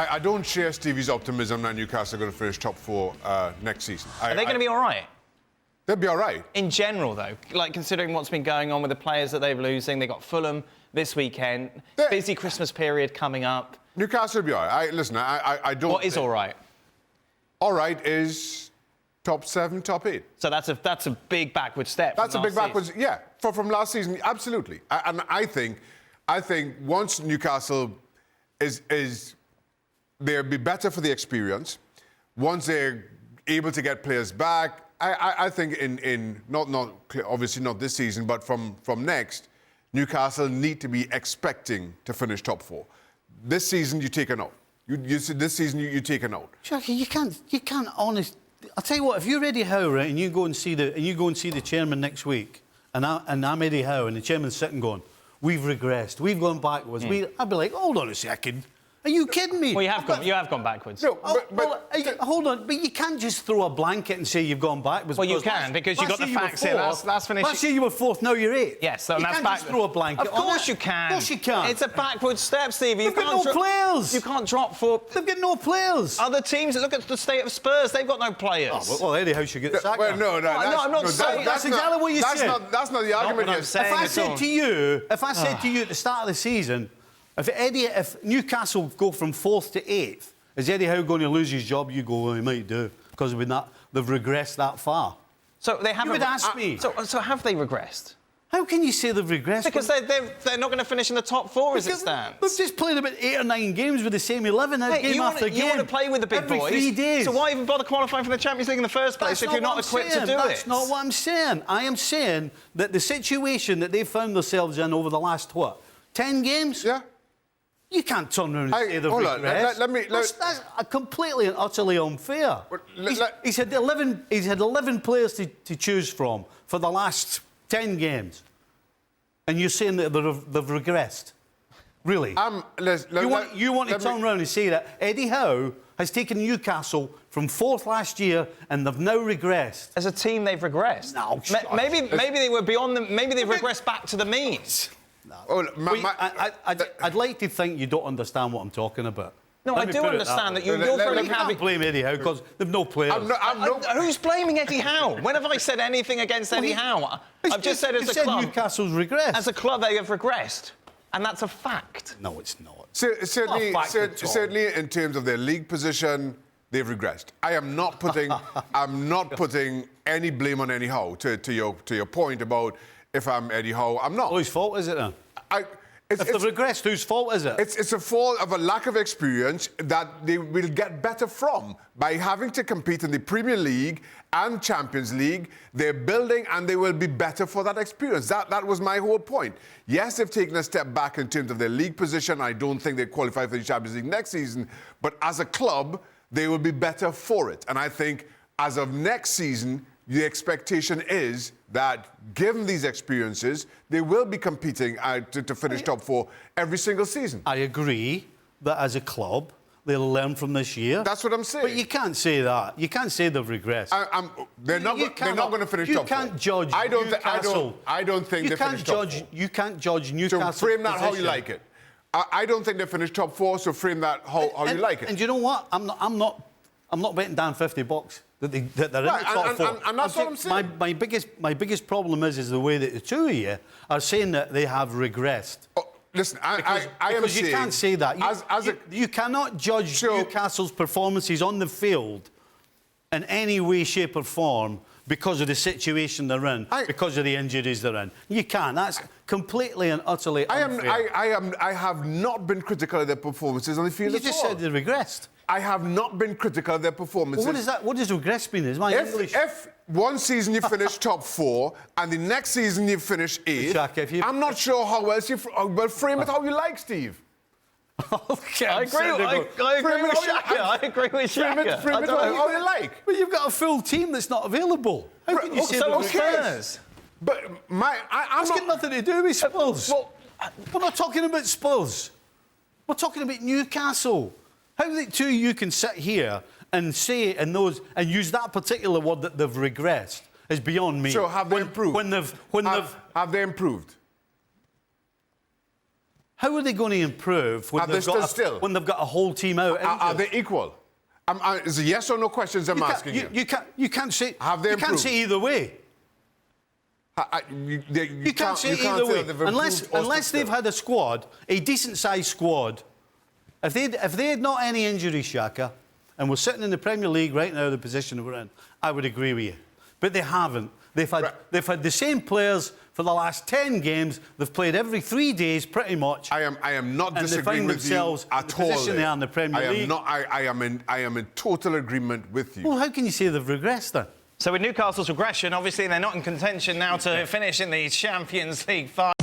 I don't share Stevie's optimism that Newcastle are going to finish top 4 next season. Are they going to be all right? They'll be all right. In general, though, like considering what's been going on with the players that they're losing, they got Fulham this weekend, busy Christmas period coming up. Newcastle will be all right. Listen, I don't... What is all right? All right is top 7, top 8. So that's a big backward step. That's a big backwards, yeah. From last season, absolutely. And I think once Newcastle they'll be better for the experience. Once they're able to get players back, I think in not obviously not this season, but from next, Newcastle need to be expecting to finish top 4. This season, you take a note. This season, you take a note. Shaka, you can't honest. I'll tell you what. If you're Eddie Howe, right, and you go and see the chairman next week, and I'm Eddie Howe, and the chairman's sitting going, "We've regressed. We've gone backwards." I'd be like, "Hold on a second. Are you kidding me?" Well, you have gone backwards. No, hold on, but you can't just throw a blanket and say you've gone backwards. Well, you can, because you've got the facts here. That's finished. Last year you were 4th, now you're 8th. Yes, so that's can't just throw a blanket. Of course you can. Of course you can. It's a backward step, Stevie. They've got no players. You can't drop 4. They've got no players. Other teams, look at the state of Spurs. They've got no players. Oh, well, Eddie Howe should get sacked. Well, no, I'm not saying that's exactly what you said. That's not the argument. I'm saying. If I said to you at the start of the season, if Newcastle go from 4th to 8th, is Eddie Howe going to lose his job? You go, well, he might do, because they've regressed that far. So they haven't. You would ask me. So have they regressed? How can you say they've regressed? Because they're not going to finish in the top 4 as it stands. They've just played about 8 or 9 games with the same 11, game after game. You want to play with the big every boys. 3 days. So why even bother qualifying for the Champions League in the first place if you're not equipped to do it? That's not what I'm saying. I am saying that the situation that they've found themselves in over the last, 10 games? Yeah. You can't turn around and say they've regressed. That's completely and utterly unfair. He's had 11 players to choose from for the last 10 games. And you're saying that they've regressed? Really? You want to turn around and say that Eddie Howe has taken Newcastle from 4th last year and they've now regressed? As a team, they've regressed. No, maybe they were beyond them. Maybe they've regressed back to the means. No. I'd like to think you don't understand what I'm talking about. No, I do understand that you're very happy. Can't blame Eddie Howe because they've no players. Who's blaming Eddie Howe? When have I said anything against Eddie Howe? I've just said as a club. Newcastle's regressed. As a club, they have regressed, and that's a fact. No, it's not. Certainly, in terms of their league position, they've regressed. I'm not putting any blame on Eddie Howe. To your point about if I'm Eddie Howe, I'm not. Whose fault is it then? If they've regressed, whose fault is it? It's a fault of a lack of experience that they will get better from by having to compete in the Premier League and Champions League. They're building and they will be better for that experience. That was my whole point. Yes, they've taken a step back in terms of their league position. I don't think they qualify for the Champions League next season. But as a club, they will be better for it. And I think as of next season, the expectation is that, given these experiences, they will be competing to finish top 4 every single season. I agree that as a club, they'll learn from this year. That's what I'm saying. But you can't say that. You can't say they've regressed. They're not going to finish top 4. You can't judge Newcastle. I don't think they finish top 4. You can't judge Newcastle. So frame that how you like it. I don't think they finished top 4, so frame that how you like it. And you know what? I'm not betting down $50 that they're in the top 4. And that's what I'm saying. My biggest problem is the way that the two of you are saying that they have regressed. Oh, listen, I am because saying... you can't say that. You cannot judge Newcastle's performances on the field in any way, shape or form because of the situation they're in, because of the injuries they're in. You can't. That's completely and utterly unfair. I have not been critical of their performances on the field at all. You just said they regressed. I have not been critical of their performances. Well, what is that? What does regress mean? Is my English... If one season you finish top 4 and the next season you finish 8th, Shaka, I'm not sure how else you... Well, frame it how you like, Steve. Okay, I agree with Shaka. I agree with Shaka. Frame it how you like. But you've got a full team that's not available. How can you say so Spurs? But It's got nothing to do with Spurs. We're not talking about Spurs. We're talking about Newcastle. How the two of you can sit here and say and use that particular word that they've regressed is beyond me. So have they improved? Have they improved? How are they going to improve when, they've got, a whole team out? Are they equal? It's a yes or no questions I'm asking you. You can't say. Have they improved? You can't say either way. You can't say either way. Unless they've had a squad, a decent-sized squad. If they had not any injuries, Shaka, and we're sitting in the Premier League right now, the position we're in, I would agree with you. But they haven't. They've had the same players for the last 10 games. They've played every 3 days, pretty much. I am not disagreeing with you at all. And they find themselves in the position they are in the Premier League. I am in total agreement with you. Well, how can you say they've regressed then? So with Newcastle's regression, obviously they're not in contention now to finish in the Champions League final.